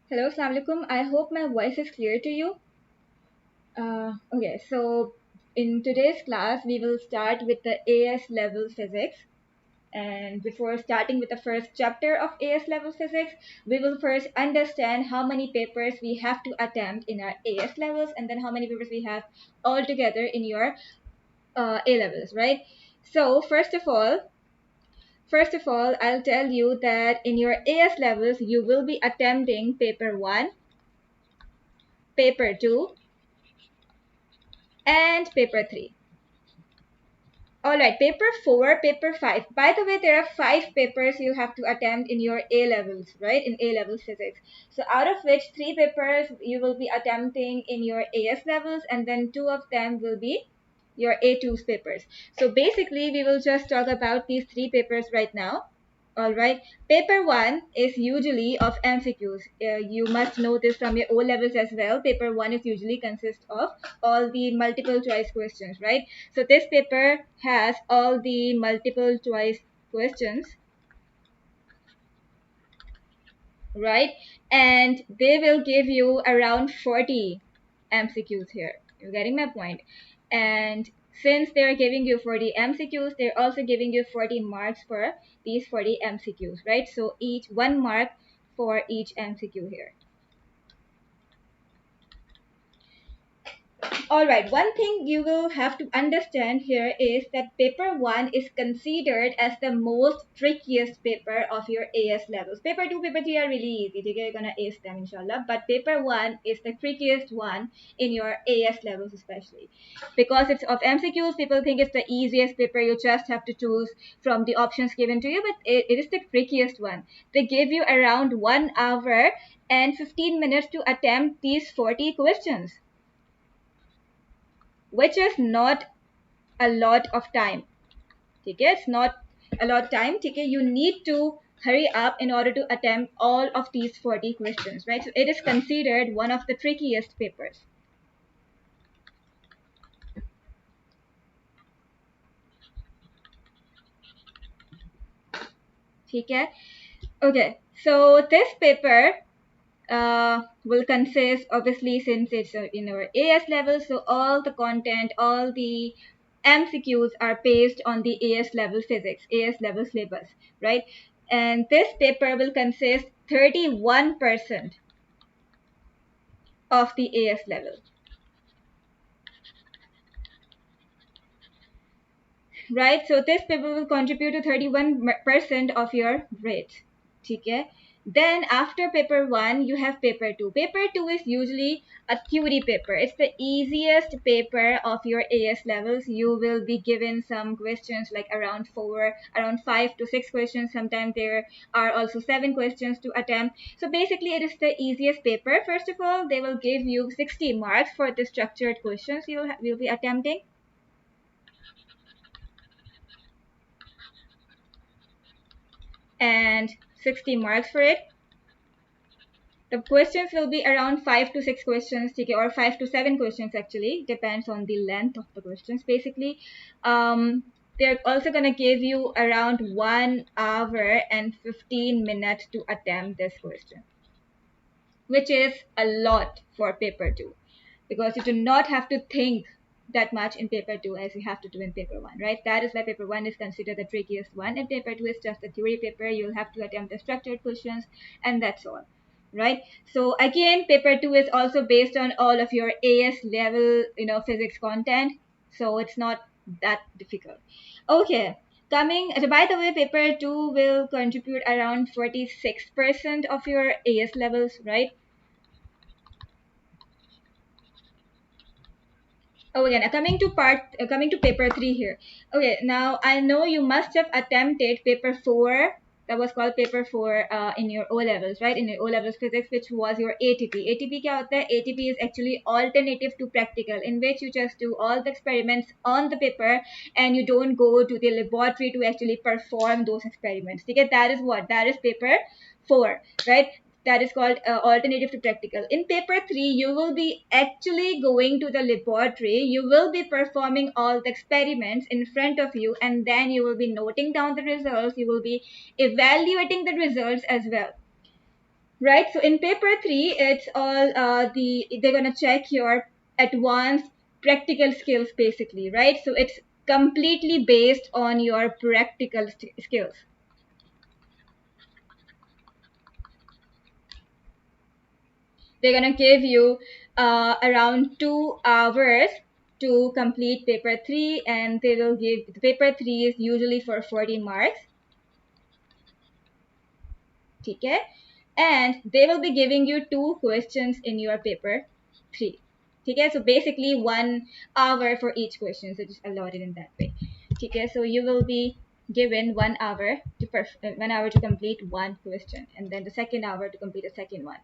Hello, Assalamu alaikum. I hope my voice is clear to you. Okay, so in today's class, we will start with the AS level physics. And before starting with the first chapter of AS level physics, we will first understand how many papers we have to attempt in our AS levels and then how many papers we have altogether in your A levels, right? So first of all, I'll tell you that in your AS levels, you will be attempting paper 1, paper 2, and paper 3. All right, paper 4, paper 5. By the way, there are 5 papers you have to attempt in your A levels, right? In A level physics. So out of which 3 papers you will be attempting in your AS levels, and then 2 of them will be your A2's papers. So basically, we will just talk about these 3 papers right now. Alright, paper 1 is usually of MCQs. You must know this from your O levels as well. Paper 1 is usually consists of all the multiple choice questions, right? So this paper has all the multiple choice questions, right? And they will give you around 40 MCQs here. You're getting my point. And since they're giving you 40 MCQs, they're also giving you 40 marks for these 40 MCQs, right? So each 1 mark for each MCQ here. Alright, one thing you will have to understand here is that paper 1 is considered as the most trickiest paper of your AS levels. Paper 2, paper 3 are really easy. You're gonna ace them inshallah. But paper 1 is the trickiest one in your AS levels especially. Because it's of MCQs, people think it's the easiest paper. You just have to choose from the options given to you. But it is the trickiest one. They give you around 1 hour and 15 minutes to attempt these 40 questions, which is not a lot of time. Okay, it's not a lot of time. Okay, you need to hurry up in order to attempt all of these 40 questions, right? So it is considered one of the trickiest papers. Okay, okay. So this paper will consist, obviously, since it's in our AS level, so all the content, all the MCQs are based on the AS level physics, AS level syllabus, right? And this paper will consist 31% of the AS level, right? So this paper will contribute to 31% of your grade. Okay. Then after paper 1, you have paper 2. Paper 2 is usually a theory paper. It's the easiest paper of your AS levels. You will be given some questions like around 5 to 6 questions. Sometimes there are also 7 questions to attempt. So basically it is the easiest paper. First of all, they will give you 60 marks for the structured questions you'll be attempting. And 60 marks for it. The questions will be around 5 to 6 questions, or 5 to 7 questions actually, depends on the length of the questions. Basically, they're also going to give you around 1 hour and 15 minutes to attempt this question, which is a lot for paper 2, because you do not have to think that much in paper 2 as you have to do in paper 1, right? That is why paper 1 is considered the trickiest one, and paper 2 is just a theory paper. You'll have to attempt the structured questions, and that's all, right? So again, paper 2 is also based on all of your AS level, physics content, so it's not that difficult. Okay, by the way, paper 2 will contribute around 46% of your AS levels, right? Oh, again, coming to paper 3 here. Okay, now I know you must have attempted paper 4. That was called paper 4 in your O levels, right? In your O levels physics, which was your ATP. ATP क्या होता है? ATP is actually alternative to practical, in which you just do all the experiments on the paper and you don't go to the laboratory to actually perform those experiments. Okay, that is what? That is paper 4, right? That is called alternative to practical. In paper 3, you will be actually going to the laboratory. You will be performing all the experiments in front of you, and then you will be noting down the results. You will be evaluating the results as well, right? So in paper 3, it's all they're gonna check your advanced practical skills basically, right? So it's completely based on your practical skills. They're gonna give you around 2 hours to complete paper 3, and they will give the paper 3 is usually for 40 marks. Okay, and they will be giving you 2 questions in your paper 3. Okay, so basically 1 hour for each question, so just allotted in that way. Okay, so you will be given 1 hour to 1 hour to complete one question, and then the second hour to complete the second one.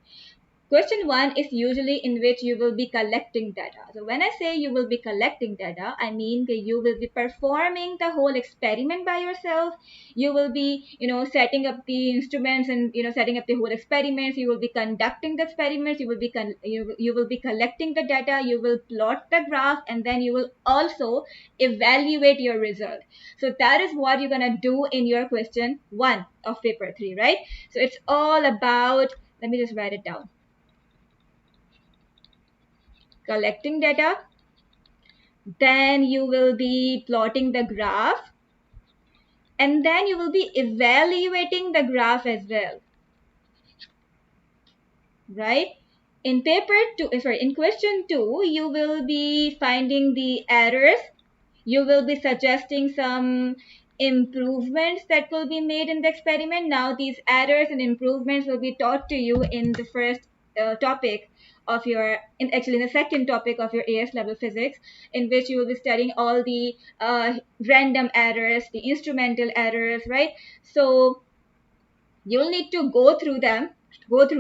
Question 1 is usually in which you will be collecting data. So when I say you will be collecting data, I mean that you will be performing the whole experiment by yourself. You will be, setting up the instruments and, setting up the whole experiments. You will be conducting the experiments. You will be collecting the data. You will plot the graph, and then you will also evaluate your result. So that is what you're gonna do in your question 1 of paper 3, right? So it's all about, let me just write it down. Collecting data, then you will be plotting the graph, and then you will be evaluating the graph as well, right? In question 2, you will be finding the errors. You will be suggesting some improvements that will be made in the experiment. Now these errors and improvements will be taught to you in the first topic of your, in the second topic of your AS level physics, in which you will be studying all the random errors, the instrumental errors, right? So you'll need to go through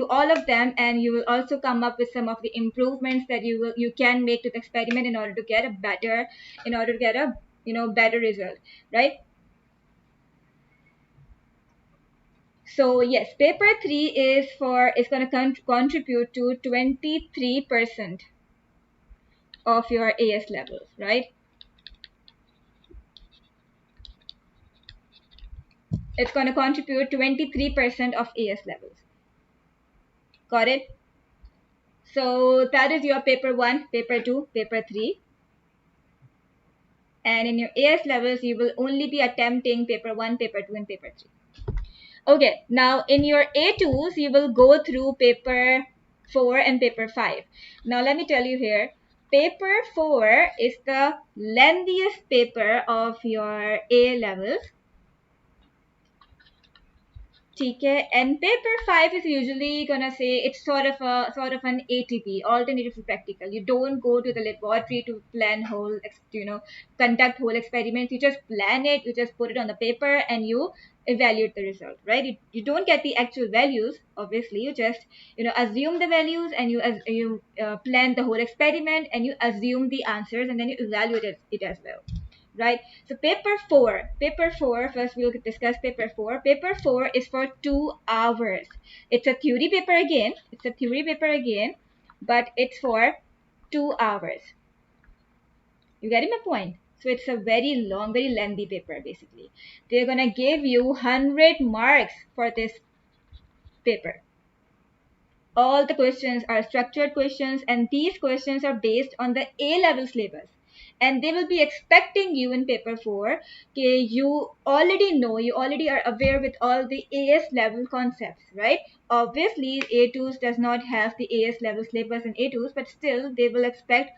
all of them, and you will also come up with some of the improvements that you can make to the experiment in order to get a better better result, right? So yes, paper 3 is going to contribute to 23% of your AS levels, right? It's going to contribute 23% of AS levels. Got it? So that is your paper 1, paper 2, paper 3. And in your AS levels, you will only be attempting paper 1, paper 2, and paper 3. Okay, now in your A2s, you will go through paper 4 and paper 5. Now let me tell you here, paper 4 is the lengthiest paper of your A levels. Okay, and paper 5 is usually gonna say it's sort of an ATP, alternative to practical. You don't go to the laboratory to plan conduct whole experiments. You just plan it, you just put it on the paper, and you evaluate the result, right? You don't get the actual values, obviously. You just assume the values, and you plan the whole experiment, and you assume the answers, and then you evaluate it as well, right? So paper 4, first we'll discuss paper 4. Paper 4 is for 2 hours. It's a theory paper again. But it's for 2 hours. You getting my point? So it's a very long, very lengthy paper basically. They're gonna give you 100 marks for this paper. All the questions are structured questions, and these questions are based on the A-level syllabus. And they will be expecting you in paper 4, okay, you already are aware with all the AS level concepts, right? Obviously, A2s does not have the AS level syllabus in A2s, but still they will expect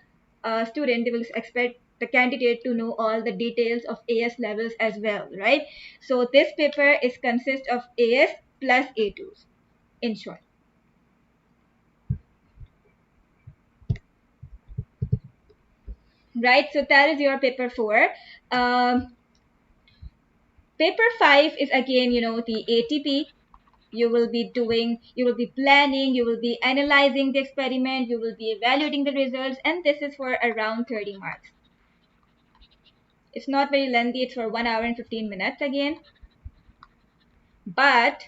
the candidate to know all the details of AS levels as well, right? So this paper is consist of AS plus A2s, in short. Right, so that is your paper 4. Paper 5 is again, the ATP. You will be planning, you will be analyzing the experiment, you will be evaluating the results, and this is for around 30 marks. It's not very lengthy, it's for 1 hour and 15 minutes again. But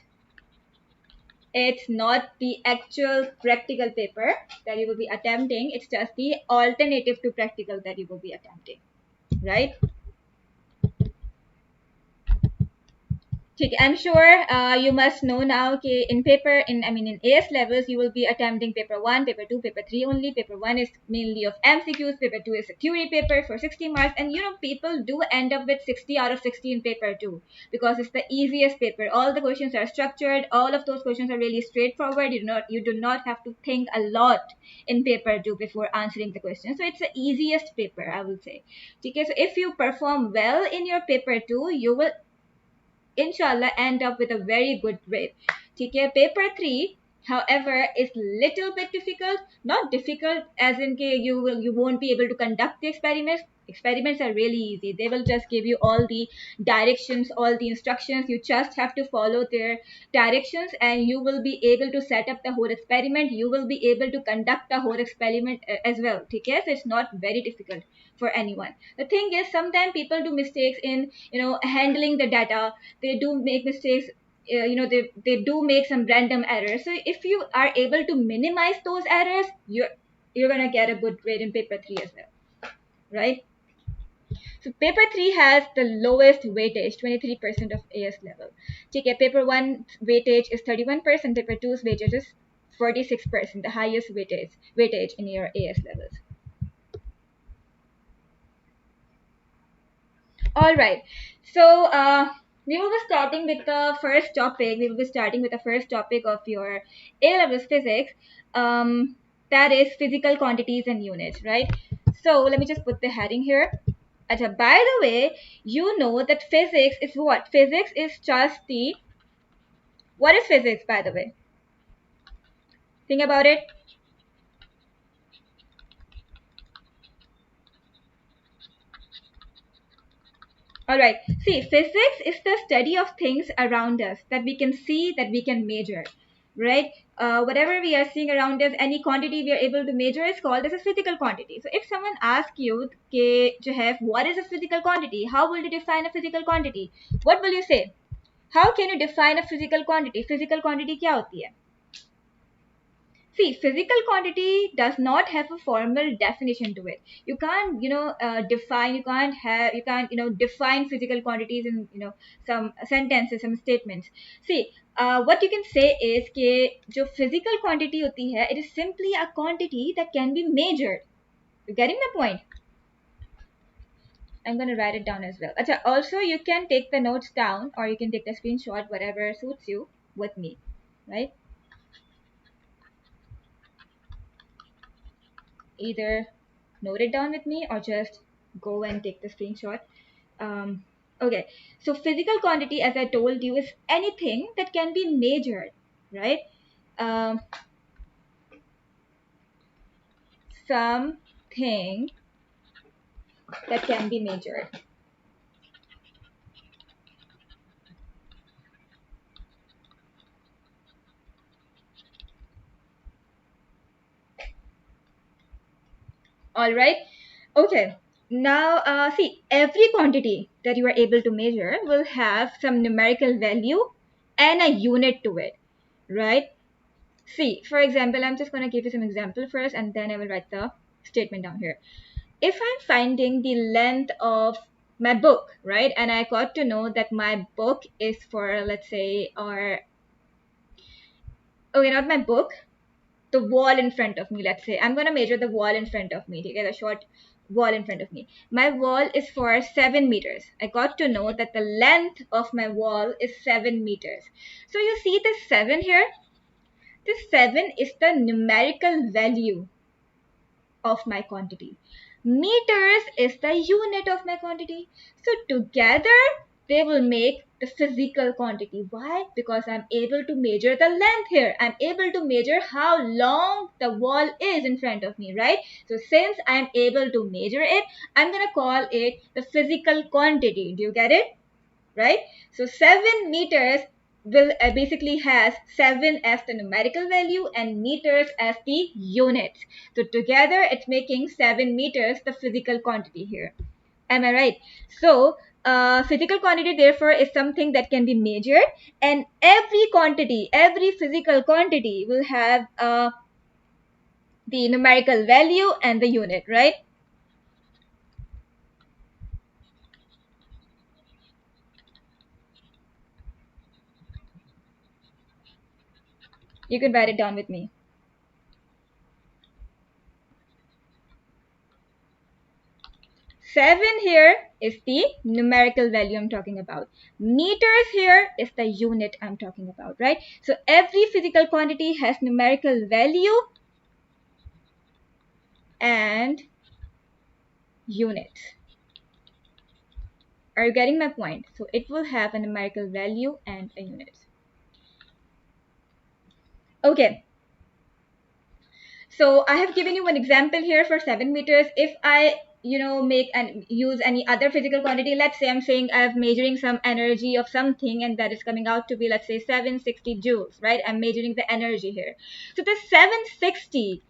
it's not the actual practical paper that you will be attempting, it's just the alternative to practical that you will be attempting, right? ठीक है, I'm sure you must know now कि in paper in AS levels you will be attempting paper 1, paper 2, paper 3 only. Paper 1 is mainly of MCQs, paper 2 is a theory paper for 60 marks, and people do end up with 60 out of 60 in paper 2 because it's the easiest paper. All the questions are structured, all of those questions are really straightforward. You do not have to think a lot in paper 2 before answering the question. So it's the easiest paper, I will say. Okay, so if you perform well in your paper 2, you will inshallah end up with a very good grade. Okay, paper 3 however is little bit difficult, not difficult as in you won't be able to conduct the experiments are really easy. They will just give you all the directions, all the instructions. You just have to follow their directions and you will be able to set up the whole experiment. You will be able to conduct the whole experiment as well. Okay, so it's not very difficult for anyone. The thing is sometimes people do mistakes in handling the data. They do make mistakes. They do make some random errors. So if you are able to minimize those errors, you're gonna get a good grade in paper 3 as well, right? So paper 3 has the lowest weightage, 23% of AS level. Okay, paper 1 weightage is 31%, paper 2's weightage is 46%, the highest weightage in your AS levels. All right. So we will be starting with the first topic. We will be starting with the first topic of your A levels physics. That is physical quantities and units, right? So let me just put the heading here. Acha, by the way, you know that physics is what? Physics is just the. What is physics, by the way? Think about it. All right. See, physics is the study of things around us that we can see, that we can measure, right? Whatever we are seeing around us, any quantity we are able to measure is called as a physical quantity. So if someone asks you, what is a physical quantity? How will you define a physical quantity? What will you say? How can you define a physical quantity? Physical quantity क्या होती है? See, physical quantity does not have a formal definition to it. You can't, define. Define physical quantities in, some sentences, some statements. See, what you can say is कि जो physical quantity होती है, it is simply a quantity that can be measured. You getting the point? I'm going to write it down as well. Achha, also, you can take the notes down or you can take the screenshot, whatever suits you with me, right? Either note it down with me or just go and take the screenshot. Okay, so physical quantity, as I told you, is anything that can be measured, right? Something that can be measured. All right. Okay. Now, see, every quantity that you are able to measure will have some numerical value and a unit to it, right? See, for example, I'm just going to give you some example first and then I will write the statement down here. If I'm finding the length of my book, right, and I got to know that my book is for, let's say, not my book, the wall in front of me, let's say. I'm going to measure the wall in front of me, okay, the short wall in front of me. My wall is for 7 meters. I got to know that the length of my wall is 7 meters. So you see this 7 here? This 7 is the numerical value of my quantity. Meters is the unit of my quantity. So together they will make the physical quantity. Why? Because I'm able to measure the length here. I'm able to measure how long the wall is in front of me, right? So since I'm able to measure it, I'm going to call it the physical quantity. Do you get it? Right? So 7 meters will basically has 7 as the numerical value and meters as the units. So together it's making 7 meters the physical quantity here. Am I right? So physical quantity therefore is something that can be measured, and every physical quantity will have the numerical value and the unit, right? You can write it down with me. Seven here is the numerical value I'm talking about. Meters here is the unit I'm talking about, right? So every physical quantity has numerical value and unit. Are you getting my point? So it will have a numerical value and a unit. Okay. So I have given you one example here for 7 meters. If I make and use any other physical quantity, let's say I'm saying I'm measuring some energy of something, and that is coming out to be, let's say, 760 joules, right? I'm measuring the energy here. So the 760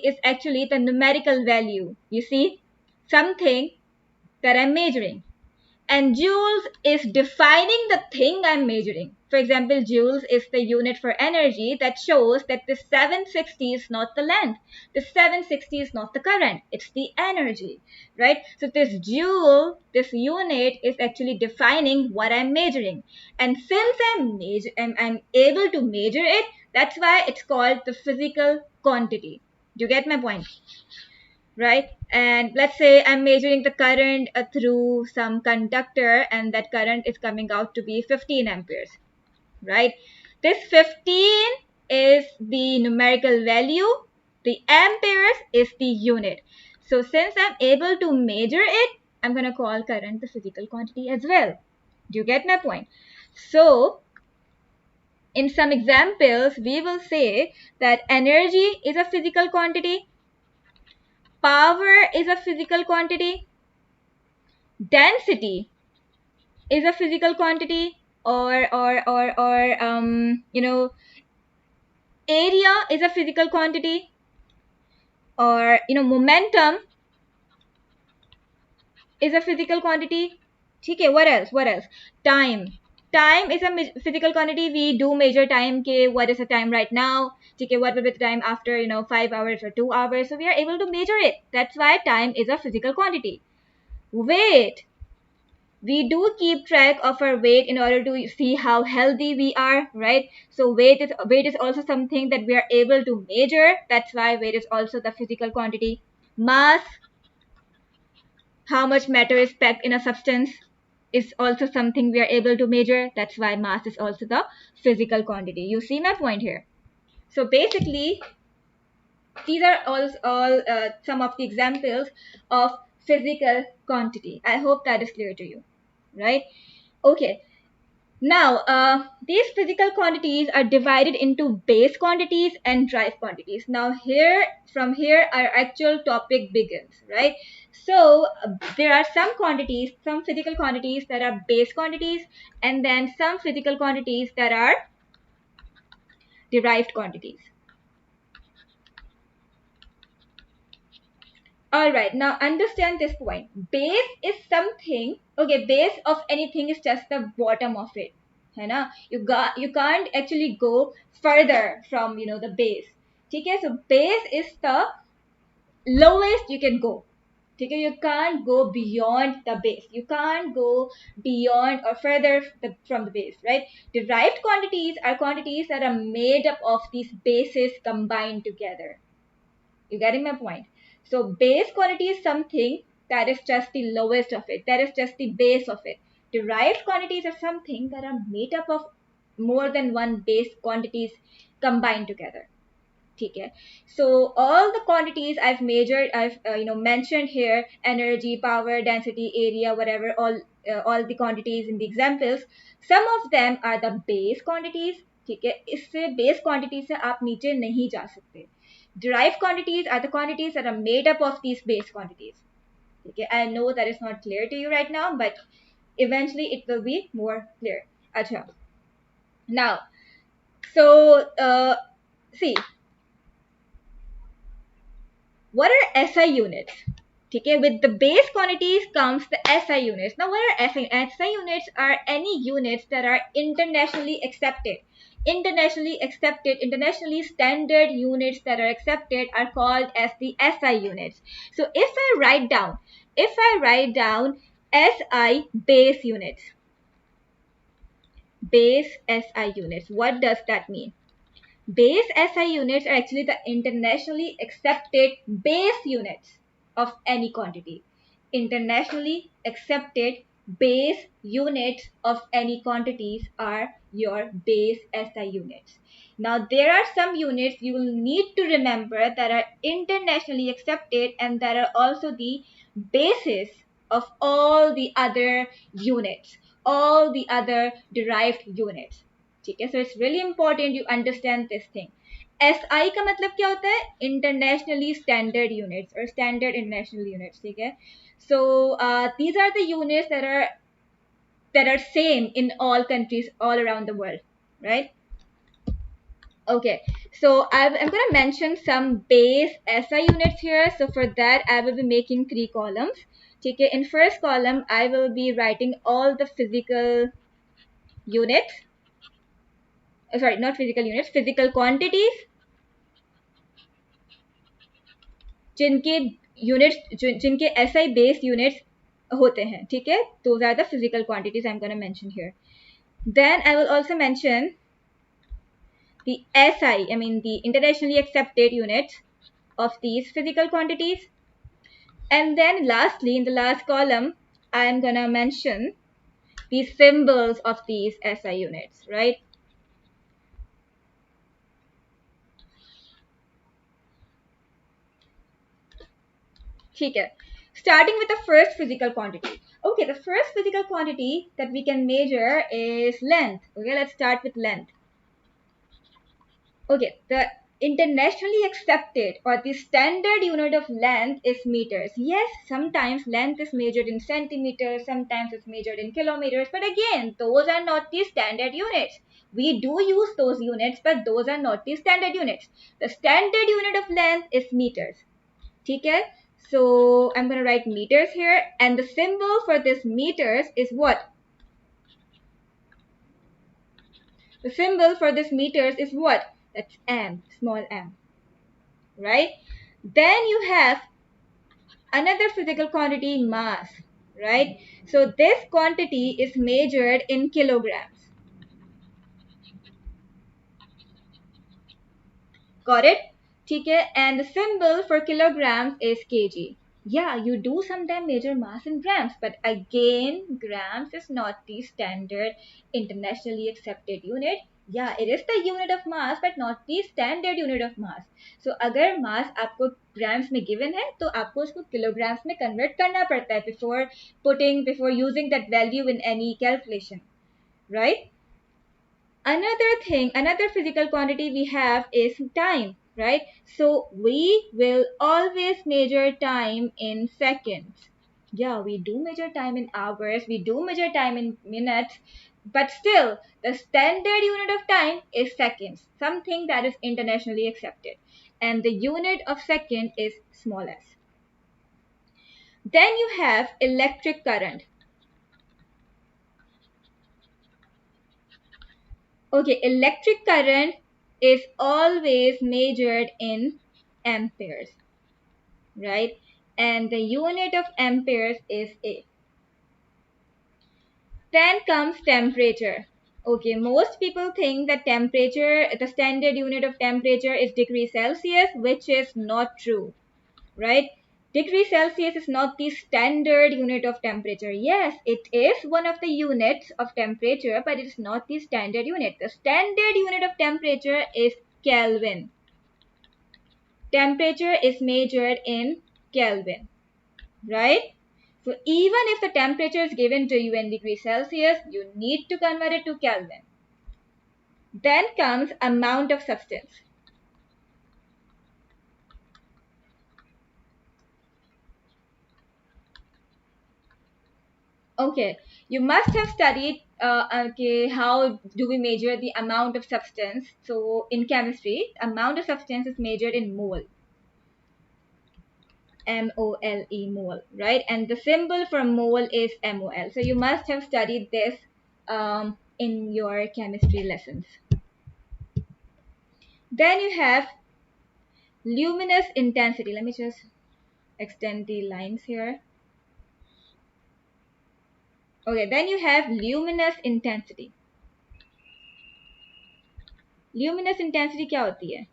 is actually the numerical value. You see, something that I'm measuring. And joules is defining the thing I'm measuring. For example, joules is the unit for energy that shows that the 760 is not the length. The 760 is not the current. It's the energy, right? So this joule, this unit is actually defining what I'm measuring. And since I'm able to measure it, that's why it's called the physical quantity. Do you get my point? Right? And let's say I'm measuring the current through some conductor, and that current is coming out to be 15 amperes, right? This 15 is the numerical value, the amperes is the unit. So since I'm able to measure it, I'm going to call current the physical quantity as well. Do you get my point? So in some examples, we will say that energy is a physical quantity, power is a physical quantity, density is a physical quantity, or area is a physical quantity, or momentum is a physical quantity. Okay, what else? Time is a physical quantity. We do measure time. Okay, what is the time right now? Okay, what will be the time after 5 hours or 2 hours? So we are able to measure it. That's why time is a physical quantity. Weight, we do keep track of our weight in order to see how healthy we are, right? So weight is also something that we are able to measure. That's why weight is also the physical quantity. Mass, how much matter is packed in a substance, is also something we are able to measure. That's why mass is also the physical quantity. You see my point here? So basically, these are all some of the examples of physical quantity. I hope that is clear to you, right? Okay. Now, these physical quantities are divided into base quantities and drive quantities. Now, from here, our actual topic begins, right? So, there are some physical quantities that are base quantities, and then some physical quantities that are derived quantities. Alright, now understand this point. Base is something, okay, base of anything is just the bottom of it. है you can't actually go further from the base. Okay, so base is the lowest you can go. Okay, you can't go beyond the base. You can't go beyond or further from the base, right? Derived quantities are quantities that are made up of these bases combined together. You getting my point? So base quantity is something that is just the lowest of it. That is just the base of it. Derived quantities are something that are made up of more than one base quantities combined together. Okay. So all the quantities I've mentioned here: energy, power, density, area, whatever, all the quantities in the examples. Some of them are the base quantities. ठीक है, इससे base quantities से आप नीचे नहीं जा सकते. Derived quantities are the quantities that are made up of these base quantities. Okay, I know that is not clear to you right now, but eventually it will be more clear. Acha. Now, so see, what are SI units? Okay, with the base quantities comes the SI units. Now, what are SI? SI units are any units that are internationally accepted. Internationally standard units that are accepted are called as the SI units. So if I write down SI base units, what does that mean? Base SI units are actually the internationally accepted base units of any quantity. Internationally accepted base units of any quantities are your base SI units. Now there are some units you will need to remember that are internationally accepted and that are also the basis of all the other units, all the other derived units. ठीक है, so it's really important you understand this thing. SI का मतलब क्या होता है? Internationally standard units or standard international units. ठीक है, so these are the units that are same in all countries all around the world, right? Okay, so I'm going to mention some base SI units here. So for that, I will be making 3 columns. Okay, in first column, I will be writing all the physical units. Sorry, not physical units, physical quantities जिनके units जिनके SI based units होते हैं. ठीक है, those are the physical quantities I'm going to mention here. Then I will also mention the SI, I mean the internationally accepted units of these physical quantities. And then lastly, in the last column, I am going to mention the symbols of these SI units, right? ठीक है. Starting with the first physical quantity. Okay, the first physical quantity that we can measure is length. Okay, let's start with length. Okay, the internationally accepted or the standard unit of length is meters. Yes, sometimes length is measured in centimeters, sometimes it's measured in kilometers, but again, those are not the standard units. We do use those units, but those are not the standard units. The standard unit of length is meters. Okay, so I'm going to write meters here, and the symbol for this meters is what? The symbol for this meters is what? That's m, small m, right? Then you have another physical quantity, mass, right? So this quantity is measured in kilograms. Got it? ठीक है, and the symbol for kilograms is kg. Yeah, you do sometimes measure mass in grams, but again, grams is not the standard internationally accepted unit. Yeah, it is the unit of mass, but not the standard unit of mass. So अगर mass आपको grams में given है, तो आपको उसको kilograms में convert करना पड़ता है before using that value in any calculation, right? Another physical quantity we have is time, right? So we will always measure time in seconds. Yeah, we do measure time in hours, we do measure time in minutes, but still the standard unit of time is seconds, something that is internationally accepted. And the unit of second is small s. Then you have electric current. Okay, electric current is always measured in amperes, right? And the unit of amperes is A. Then comes temperature. Okay, most people think that temperature, the standard unit of temperature is degrees Celsius, which is not true, right? Degree Celsius is not the standard unit of temperature. Yes, it is one of the units of temperature, but it is not the standard unit. The standard unit of temperature is Kelvin. Temperature is measured in Kelvin, right? So even if the temperature is given to you in degrees Celsius, you need to convert it to Kelvin. Then comes amount of substance. Okay, you must have studied okay, how do we measure the amount of substance. So in chemistry, amount of substance is measured in mole. M-O-L-E, mole, right? And the symbol for mole is MOL. So you must have studied this in your chemistry lessons. Then you have luminous intensity. Let me just extend the lines here. Okay, then you have luminous intensity. Luminous intensity क्या होती है?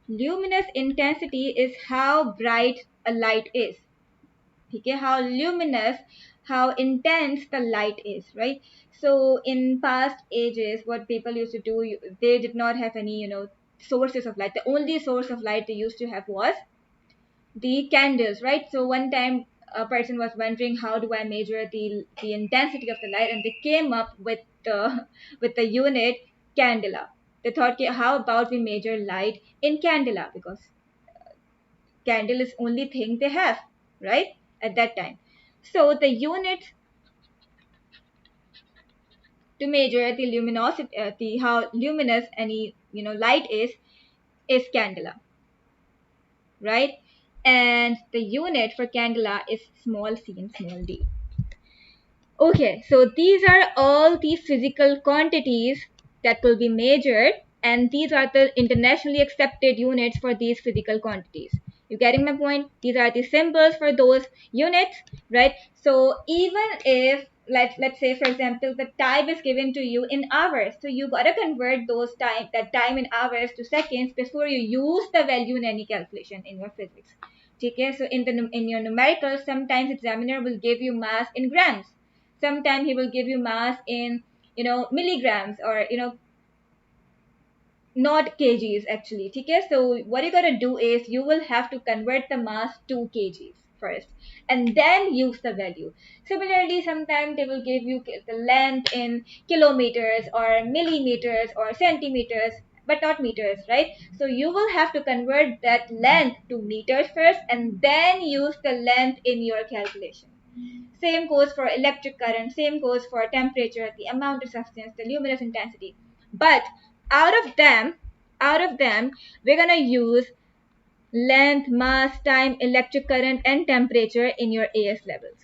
Luminous intensity is how bright a light is. Okay, how luminous, how intense the light is, right? So in past ages, what people used to do, they did not have any, sources of light. The only source of light they used to have was the candles, right? So one time a person was wondering, how do I measure the intensity of the light, and they came up with the with the unit candela. They thought, okay, how about we measure light in candela, because candle is only thing they have, right, at that time. So the unit to measure the luminosity, the how luminous any light is candela, right? And the unit for candela is small c and small d. Okay, so these are all the physical quantities that will be measured, and these are the internationally accepted units for these physical quantities. You getting my point? These are the symbols for those units, right? So even if let's say, for example, the time is given to you in hours, so you gotta convert that time in hours to seconds before you use the value in any calculation in your physics. Okay, so in your numerical, sometimes examiner will give you mass in grams. Sometimes he will give you mass in milligrams, or not kgs actually. Okay, so what you gotta do is you will have to convert the mass to kgs first, and then use the value. Similarly, sometimes they will give you the length in kilometers or millimeters or centimeters, but not meters, right? So you will have to convert that length to meters first, and then use the length in your calculation. Same goes for electric current, same goes for temperature, the amount of substance, the luminous intensity. But out of them, we're gonna use length, mass, time, electric current, and temperature in your AS levels.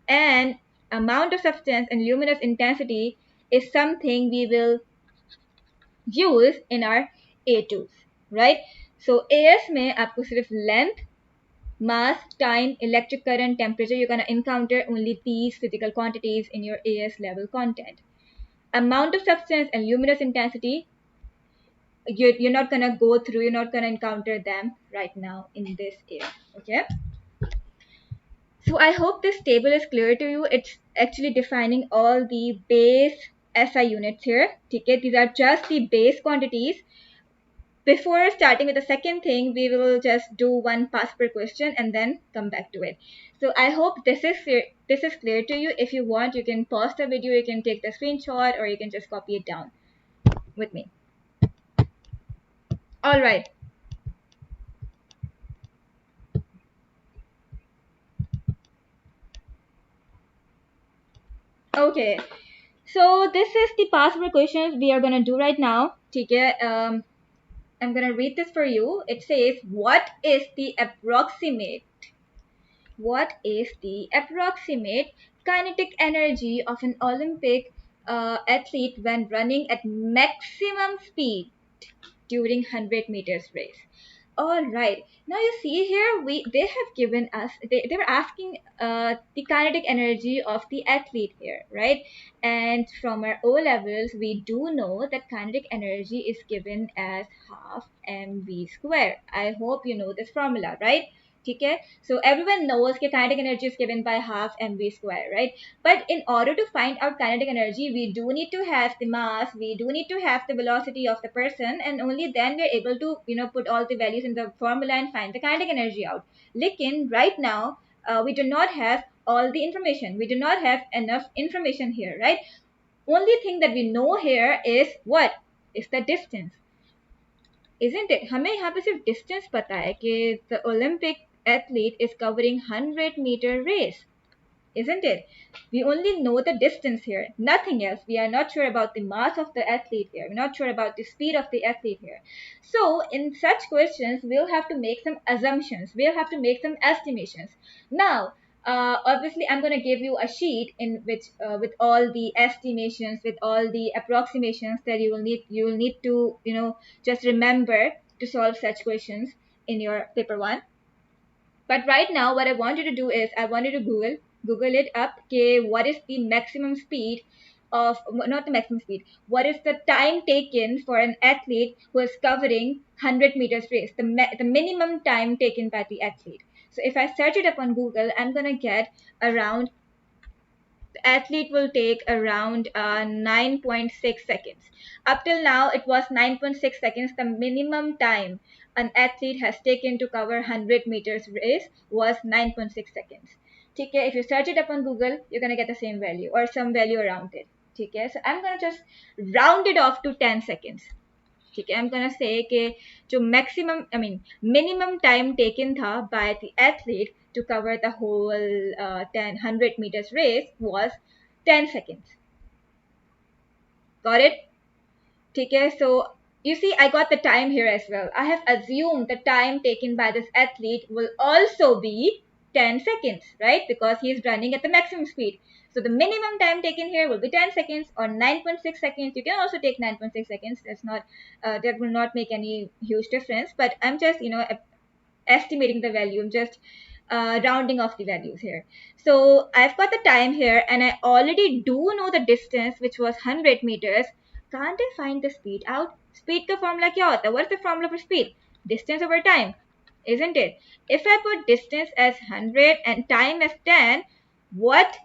And amount of substance and luminous intensity is something we will use in our A2s, right? So AS में आपको सिर्फ length, mass, time, electric current, temperature, you're going to encounter only these physical quantities in your AS level content. Amount of substance and luminous intensity, you're not going to go through, you're not going to encounter them right now in this area. Okay. So I hope this table is clear to you. It's actually defining all the base SI units here. Okay. These are just the base quantities. Before starting with the second thing, we will just do one pass per question and then come back to it. So I hope this is clear to you. If you want, you can pause the video, you can take the screenshot, or you can just copy it down with me. All right. Okay. So this is the pass per questions we are gonna do right now. Okay. I'm gonna read this for you. It says, what is the approximate kinetic energy of an Olympic athlete when running at maximum speed during 100 meters race? All right. Now you see here, they have given us, they were asking the kinetic energy of the athlete here, right? And from our O levels, we do know that kinetic energy is given as half mv square. I hope you know this formula, right? Okay, so everyone knows that kinetic energy is given by half mv square, right? But in order to find out kinetic energy, we do need to have the mass, we do need to have the velocity of the person, and only then we're able to put all the values in the formula and find the kinetic energy out. Lekin right now we do not have all the information, we do not have enough information here, right? Only thing that we know here is what is the distance, isn't it? हमें यहाँ पे सिर्फ distance पता है कि the Olympic athlete is covering 100-meter race, isn't it? We only know the distance here, nothing else. We are not sure about the mass of the athlete here. We're not sure about the speed of the athlete here. So in such questions, we'll have to make some assumptions. We'll have to make some estimations. Now, obviously, I'm going to give you a sheet in which, with all the estimations, with all the approximations that you will need to, just remember to solve such questions in your paper 1. But right now, what I want you to do is I want you to Google it up. Okay, what is the maximum speed of, not the maximum speed, what is the time taken for an athlete who is covering 100 meters race, the minimum time taken by the athlete. So if I search it up on Google, I'm going to get around, the athlete will take around 9.6 seconds. Up till now, it was 9.6 seconds. The minimum time an athlete has taken to cover 100 meters race was 9.6 seconds. Okay, if you search it up on Google, you're going to get the same value or some value around it. Okay, so I'm going to just round it off to 10 seconds. ठीक है, I'm gonna say कि जो minimum time taken था by the athlete to cover the whole 100 meters race was 10 seconds. Got it? ठीक है, so you see I got the time here as well. I have assumed the time taken by this athlete will also be 10 seconds, right? Because he is running at the maximum speed. So the minimum time taken here will be 10 seconds or 9.6 seconds. You can also take 9.6 seconds. That's not, that will not make any huge difference. But I'm just, estimating the value. I'm just rounding off the values here. So I've got the time here and I already do know the distance, which was 100 meters. Can't I find the speed out? Speed का formula क्या होता है? What's the formula for speed? Distance over time, isn't it? If I put distance as 100 and time as 10, what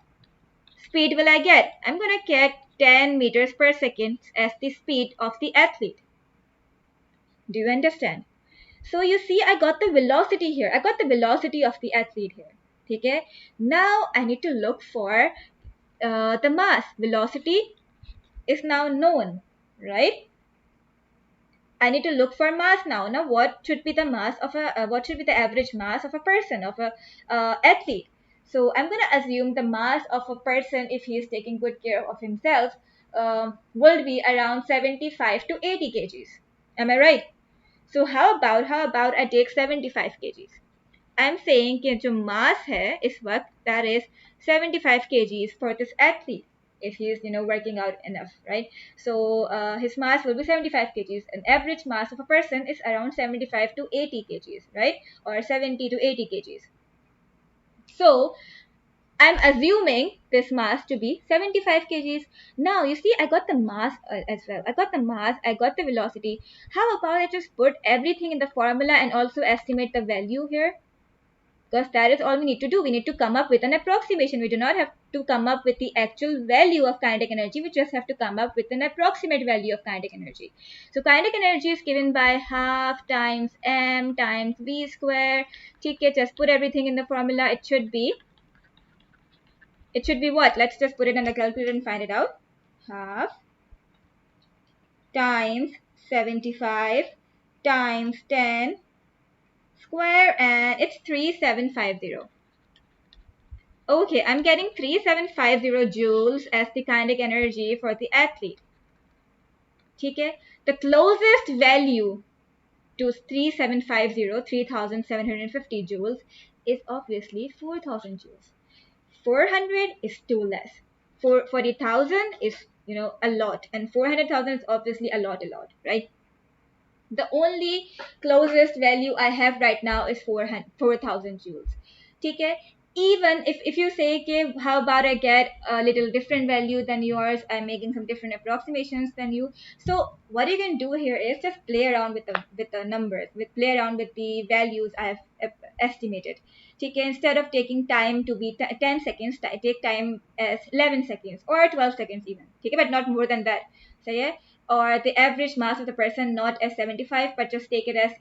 speed will I get? I'm going to get 10 meters per second as the speed of the athlete. Do you understand? So you see, I got the velocity here. I got the velocity of the athlete here. Okay? Now I need to look for the mass. Velocity is now known, right? I need to look for mass now. Now, what should be the mass of what should be the average mass of a person, of a athlete? So I'm going to assume the mass of a person, if he is taking good care of himself, will be around 75 to 80 kgs. Am I right? So how about I take 75 kgs? I'm saying कि जो mass है इस वक्त, that is 75 kgs for this athlete, if he is working out enough, right? So his mass will be 75 kgs. An average mass of a person is around 75 to 80 kgs, right? Or 70 to 80 kgs. So I'm assuming this mass to be 75 kgs. Now, you see, I got the mass as well. I got the mass, I got the velocity. How about I just put everything in the formula and also estimate the value here? Because that is all we need to do. We need to come up with an approximation. We do not have to come up with the actual value of kinetic energy. We just have to come up with an approximate value of kinetic energy. So kinetic energy is given by half times m times v square. Okay, just put everything in the formula. It should be what? Let's just put it in the calculator and find it out. Half times 75 times 10 square, and it's 3750. Okay, I'm getting 3750 joules as the kinetic energy for the athlete. Okay, the closest value to 3750, 3750 joules, is obviously 4000 joules. 400 is too less. 40,000 is, a lot, and 400,000 is obviously a lot, right? The only closest value I have right now is 4,000 joules. Okay? Even if you say, okay, how about I get a little different value than yours, I'm making some different approximations than you. So what you can do here is just play around with the numbers, play around with the values I have estimated. Okay, instead of taking time to be 10 seconds, take time as 11 seconds or 12 seconds even. Okay, but not more than that. So yeah, or the average mass of the person not as 75, but just take it as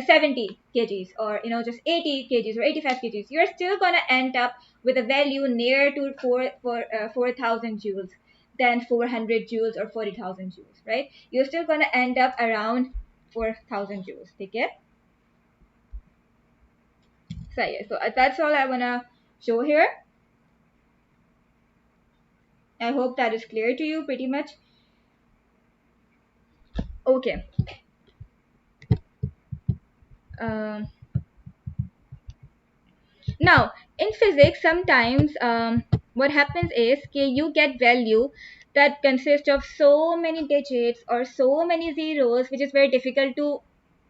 70 kgs, or just 80 kgs or 85 kgs. You're still gonna end up with a value near to 4,000 joules than 400 joules or 40,000 joules, right? You're still gonna end up around 4,000 joules. Take it. So yeah, so that's all I wanna show here. I hope that is clear to you pretty much. Okay. Now, in physics, sometimes what happens is you get value that consists of so many digits or so many zeros, which is very difficult to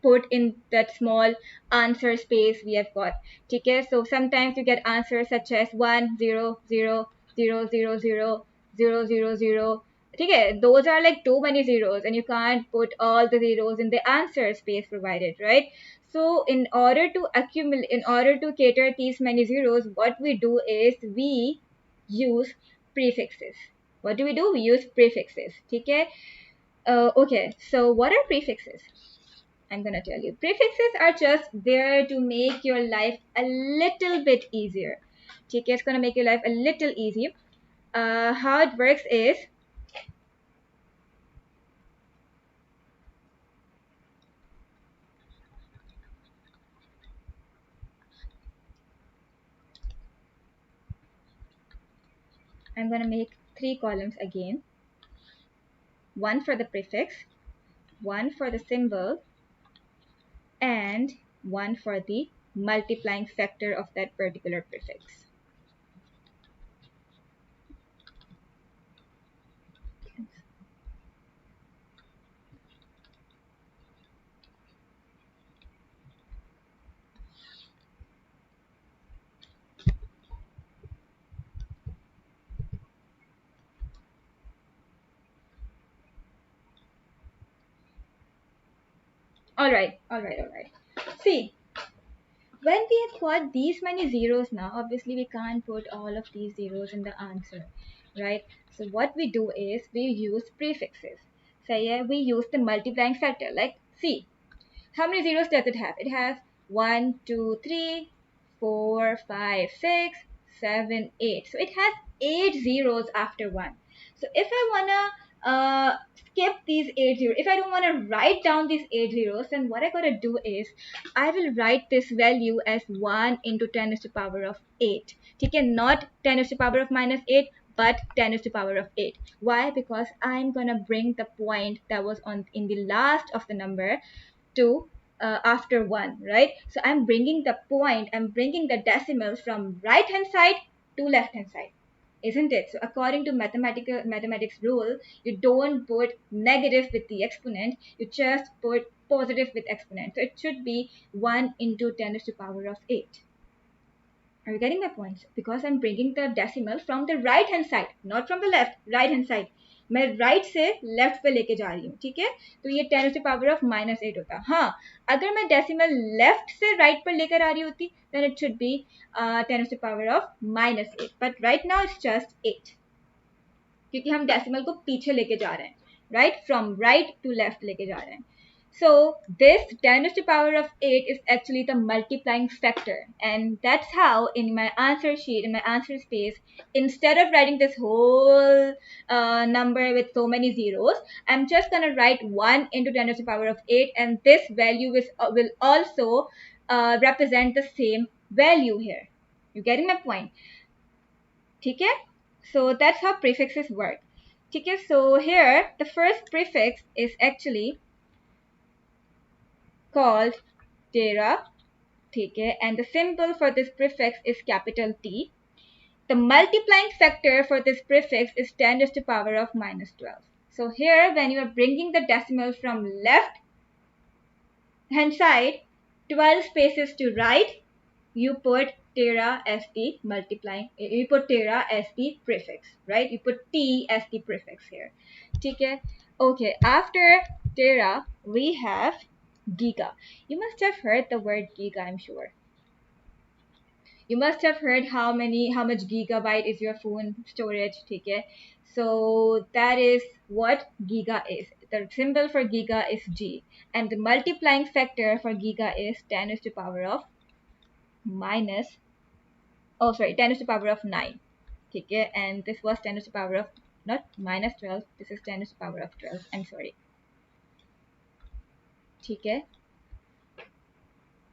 put in that small answer space we have got. Okay, so sometimes you get answers such as 1 0 0 0 0 0 000. Okay, those are like too many zeros and you can't put all the zeros in the answer space provided, right? So in order to accumulate, in order to cater these many zeros, what we do is we use prefixes. What do? We use prefixes. Okay. Okay, so what are prefixes? I'm gonna tell you. Prefixes are just there to make your life a little bit easier. Okay, it's gonna make your life a little easier. How it works is, I'm gonna make 3 columns again. One for the prefix, one for the symbol, and one for the multiplying factor of that particular prefix. Alright. See, when we have got these many zeros now, obviously we can't put all of these zeros in the answer, right? So what we do is we use prefixes. So yeah, we use the multiplying factor. Like, see, how many zeros does it have? It has 1, 2, 3, 4, 5, 6, 7, 8. So it has 8 zeros after 1. So if I wanna skip these 8 zeros, if I don't wanna write down these 8 zeros, then what I gotta do is I will write this value as 1 into 10 to the power of 8. Okay, not 10 to the power of minus 8, but 10 to the power of 8. Why? Because I'm gonna bring the point that was on in the last of the number to after 1, right? So I'm bringing the point, I'm bringing the decimal from right hand side to left hand side, isn't it? So according to mathematics rule, you don't put negative with the exponent, you just put positive with exponent. So it should be 1 into 10 to the power of 8. Are you getting my point? Because I'm bringing the decimal from the right hand side, not from the left, right hand side. मैं right से left पे लेके जा रही हूँ, ठीक है? तो ये 10 to the power of minus 8 होता. हाँ, अगर मैं डेसिमल लेफ्ट से राइट पर लेकर आ रही होती, then it should be 10 to the power of minus 8. But right now it's just 8. क्योंकि हम डेसिमल को पीछे लेके जा रहे हैं, right? From right to left लेके जा रहे हैं. So this 10 to the power of 8 is actually the multiplying factor, and that's how in my answer sheet, in my answer space, instead of writing this whole number with so many zeros, I'm just gonna write 1 into 10 to the power of 8, and this value will also represent the same value here. You getting my point? Okay? So that's how prefixes work. Okay, so here the first prefix is actually called tera, okay, and the symbol for this prefix is capital T. The multiplying factor for this prefix is 10 to the power of minus 12. So here, when you are bringing the decimal from left hand side 12 spaces to right, you put tera as the multiplying, you put tera as the prefix, right? You put T as the prefix here. Okay, okay. After tera, we have giga. You must have heard the word giga, I'm sure. You must have heard how much gigabyte is your phone storage, okay? So that is what giga is. The symbol for giga is G, and the multiplying factor for giga is 10 to the power of minus, oh sorry, 10 to the power of 9. Okay, and this was 10 to the power of, not minus 12, this is 10 to the power of 12. I'm sorry. Okay,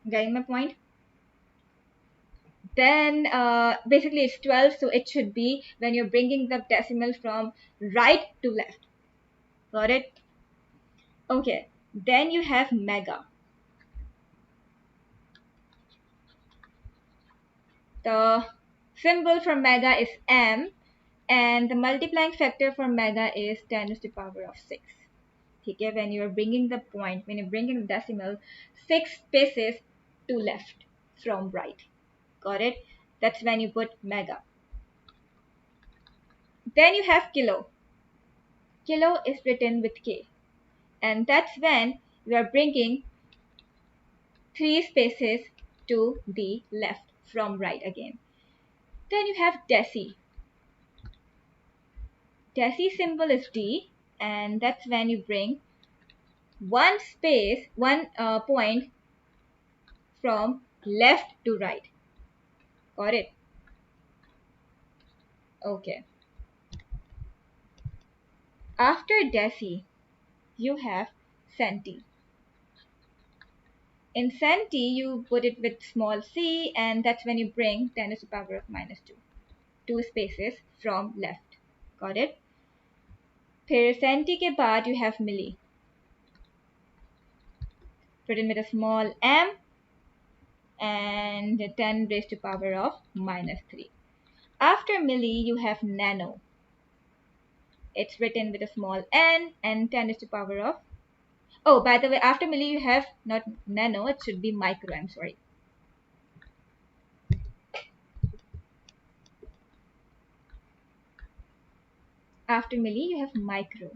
getting my point? Then basically it's 12, so it should be when you're bringing the decimal from right to left. Got it? Okay, then you have mega. The symbol for mega is M, and the multiplying factor for mega is 10 to the power of 6. Okay, when you're bringing the point, when you're bringing the decimal 6 spaces to left from right. Got it? That's when you put mega. Then you have kilo. Kilo is written with K. And that's when you are bringing 3 spaces to the left from right again. Then you have deci. Deci symbol is D, and that's when you bring one point from left to right. Got it? Okay. After deci, you have centi. In centi, you put it with small c, and that's when you bring 10 to the power of minus 2. 2 spaces from left. Got it? फिर centi के बाद you have milli. Written with a small m and 10 raised to power of minus 3. After milli, you have nano. It's written with a small n and 10 raised to power of... Oh, by the way, after milli, you have not nano, it should be micro, I'm sorry. After milli, you have micro.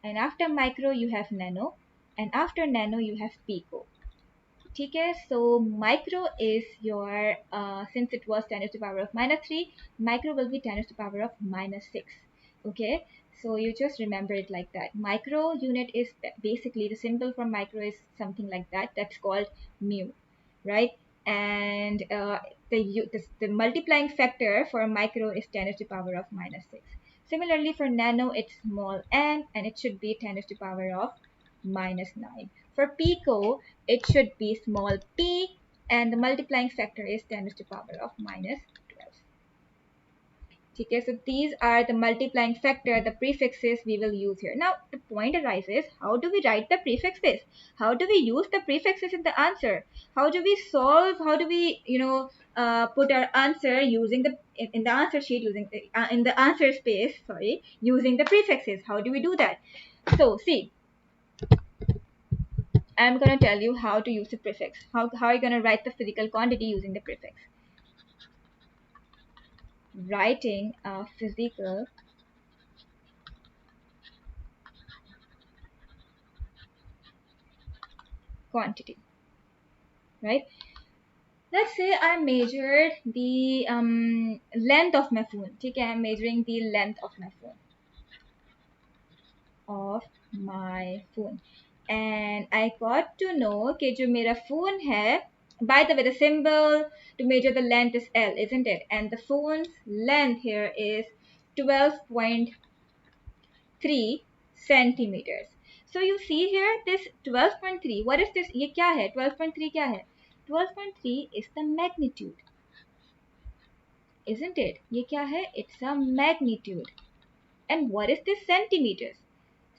And after micro, you have nano. And after nano, you have pico. Okay, so micro is your, since it was 10 to the power of minus 3, micro will be 10 to the power of minus 6. Okay, so you just remember it like that. Micro unit is basically, the symbol for micro is something like that. That's called mu, right? And the multiplying factor for micro is 10 to the power of minus 6. Similarly, for nano, it's small n, and it should be 10 to the power of minus 9. For pico, it should be small p, and the multiplying factor is 10 to the power of minus 12. Okay, so these are the multiplying factor, the prefixes we will use here. Now, the point arises, how do we write the prefixes? How do we use the prefixes in the answer? How do we solve, how do we, put our answer using in the answer sheet, using, in the answer space, sorry, using the prefixes? How do we do that? So, see, I'm going to tell you how to use the prefix. How are you going to write the physical quantity using the prefix? Writing a physical quantity, right? Let's say I measured the length of my phone. Okay, I'm measuring the length of my phone. And I got to know कि जो मेरा phone है, by the way, the symbol to measure the length is L, isn't it? And the phone's length here is 12.3 centimeters. So you see here this 12.3. What is this? ये क्या है? 12.3 क्या है? 12.3 is the magnitude, isn't it? ये क्या है? It's a magnitude. And what is this centimeters?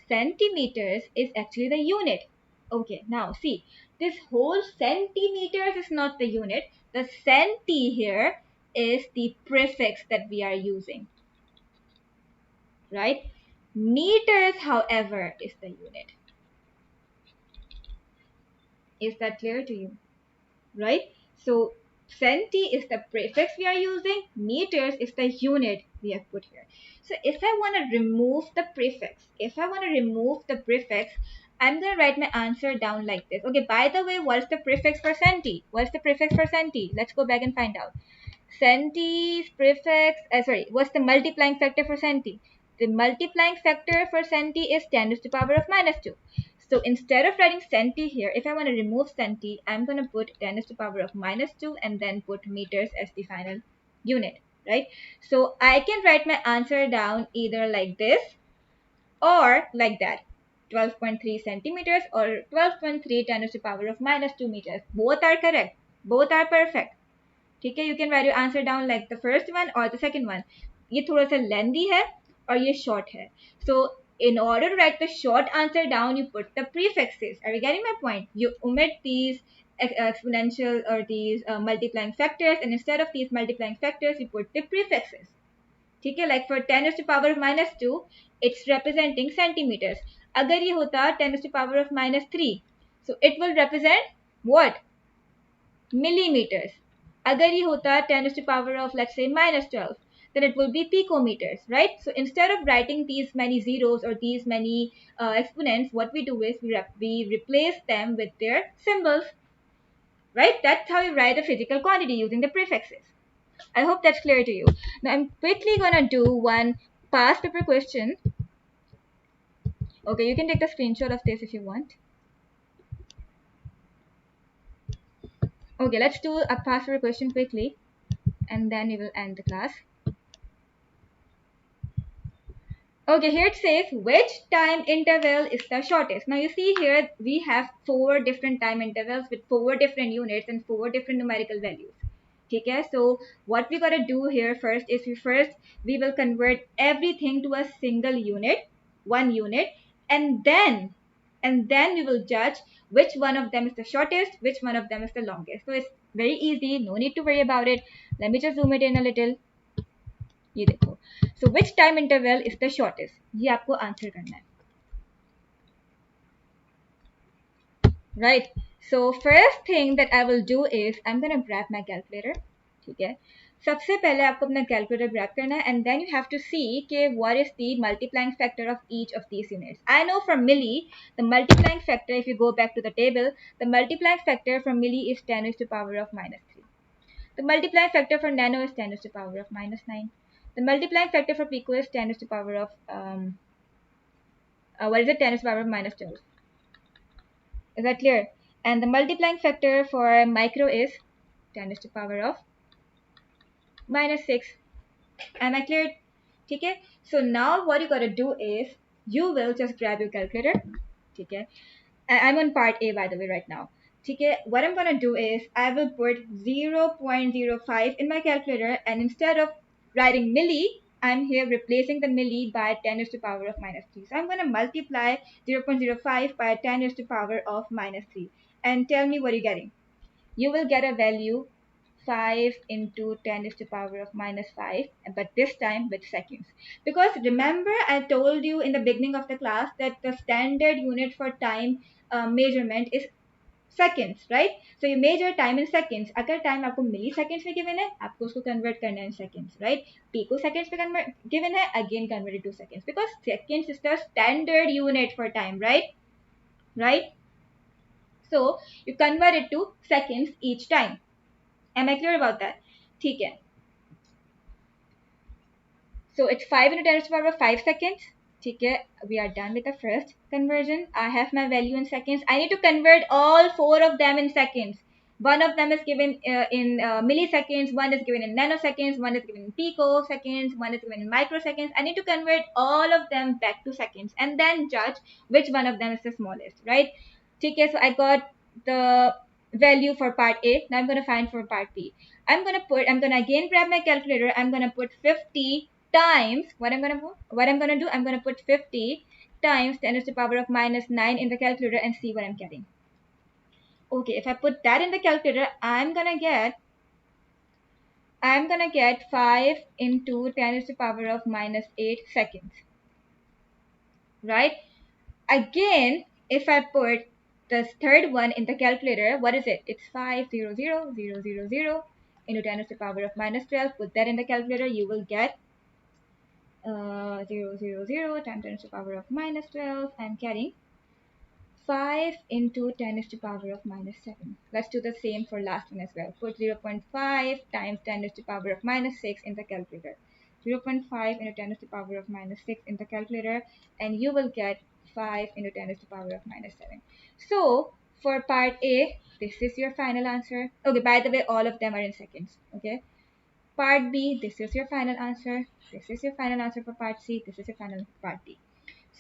Centimeters is actually the unit. Okay, now see, this whole centimeters is not the unit. The centi here is the prefix that we are using, right? Meters, however, is the unit. Is that clear to you? Right? So centi is the prefix we are using, meters is the unit we have put here. So if I want to remove the prefix, I'm going to write my answer down like this. Okay, by the way, what's the prefix for centi? Let's go back and find out. Centi's prefix, what's the multiplying factor for centi? The multiplying factor for centi is 10 to the power of minus 2. So instead of writing centi here, if I want to remove centi, I'm going to put 10 to the power of minus 2 and then put meters as the final unit, right? So I can write my answer down either like this or like that. 12.3 centimeters or 12.3 10 to the power of minus 2 meters. Both are correct. Both are perfect. ठीक है, you can write your answer down like the first one or the second one. ये थोड़ा सा lengthy है और ये short है. So in order to write the short answer down, you put the prefixes. Are you getting my point? You omit these exponential or these multiplying factors, and instead of these multiplying factors, you put the prefixes. ठीक है, like for 10 to the power of minus 2, it's representing centimeters. अगर ये होता 10 to the power of minus 3, so it will represent what? Millimeters. अगर ये होता 10 to the power of, let's say, minus 12, then it will be picometers, right? So instead of writing these many zeros or these many exponents, what we do is we replace them with their symbols, right? That's how you write a physical quantity using the prefixes. I hope that's clear to you. Now I'm quickly gonna do one past paper question. Okay, you can take the screenshot of this if you want. Okay, let's do a past paper question quickly and then we will end the class. Okay, here it says which time interval is the shortest. Now you see here we have 4 different time intervals with 4 different units and 4 different numerical values. Okay, so what we gotta do here first is we will convert everything to a single unit, 1 unit, and then we will judge which one of them is the shortest, which one of them is the longest. So it's very easy, no need to worry about it. Let me just zoom it in a little. ये देखो, so which time interval is the shortest, ये आपको answer करना है, right? So first thing that I will do is I'm gonna grab my calculator. ठीक है, सबसे पहले आपको अपना calculator grab करना है and then you have to see कि what is the multiplying factor of each of these units. I know from milli the multiplying factor, if you go back to the table, the multiplying factor from milli is 10 raised to the power of -3. The multiplying factor for nano is 10 raised to the power of -9. The multiplying factor for pico is 10 raised to the power of 10 raised to the power of -12. Is that clear? And the multiplying factor for micro is 10 raised to the power of -6. Am I clear? Okay. So now what you gotta do is you will just grab your calculator. Okay. I'm on part A, by the way, right now. Okay. What I'm gonna do is I will put 0.05 in my calculator, and instead of writing milli, I'm here replacing the milli by 10 raised to the power of -3. So I'm going to multiply 0.05 by 10 raised to the power of -3. And tell me what you're getting. You will get a value 5 into 10 raised to the power of -5, but this time with seconds. Because remember I told you in the beginning of the class that the standard unit for time measurement is seconds, right? So you measure time in seconds. अगर time आपको milliseconds में given है, आपको उसको convert करना है in seconds, right? Picoseconds में given है, again convert it to seconds, because seconds is the standard unit for time, right? Right? So you convert it to seconds each time. Am I clear about that? ठीक है. So it's 5 into 10 raised to the power of 5 seconds. Okay, we are done with the first conversion. I have my value in seconds. I need to convert all 4 of them in seconds. One of them is given in milliseconds, one is given in nanoseconds, one is given in picoseconds, one is given in microseconds. I need to convert all of them back to seconds and then judge which one of them is the smallest, right? Okay, so I got the value for part A. Now I'm going to find for part B. I'm going to again grab my calculator. I'm going to put 50 times what I'm gonna do. I'm gonna put 50 times 10 raised to the power of -9 in the calculator and see what I'm getting. Okay, if I put that in the calculator, I'm gonna get 5 into 10 raised to the power of -8 seconds. Right? Again, if I put the third one in the calculator, what is it? It's 500,000 into 10 raised to the power of -12. Put that in the calculator, you will get 000 times 10 raised to the power of -12. I'm getting 5 into 10 raised to the power of -7. Let's do the same for last one as well. Put 0.5 times 10 raised to the power of -6 in the calculator. 0.5 into 10 raised to the power of -6 in the calculator, and you will get 5 into 10 raised to the power of -7. So for part A, this is your final answer. Okay, by the way, all of them are in seconds. Okay. Part B, this is your final answer. This is your final answer for part C. This is your final part D.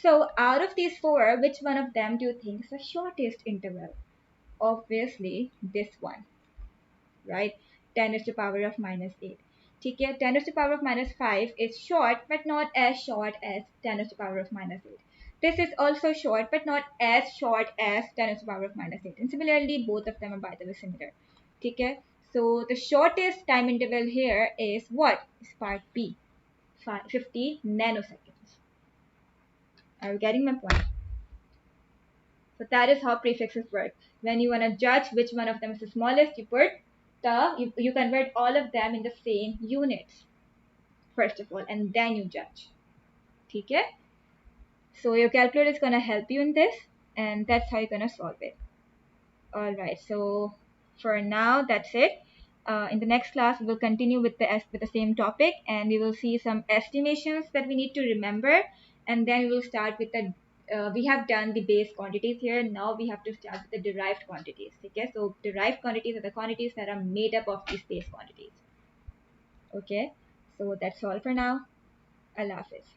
So out of these 4, which one of them do you think is the shortest interval? Obviously, this one, right? 10 raised to the power of -8. Okay, 10 raised to the power of -5 is short, but not as short as 10 raised to the power of -8. This is also short, but not as short as 10 raised to the power of -8. And similarly, both of them are, by the way, similar. Okay. So the shortest time interval here is what? Is part B, 50 nanoseconds. Are you getting my point? So that is how prefixes work. When you want to judge which one of them is the smallest, you convert all of them in the same units. first of all, and then you judge. Okay? So your calculator is gonna help you in this, and that's how you're gonna solve it. Alright, so for now that's it. In the next class we will continue with the same topic, and we will see some estimations that we need to remember, and then we will start with the we have done the base quantities here. Now we have to start with the derived quantities. Okay, so derived quantities are the quantities that are made up of these base quantities. Okay, so that's all for now. Allah Hafiz.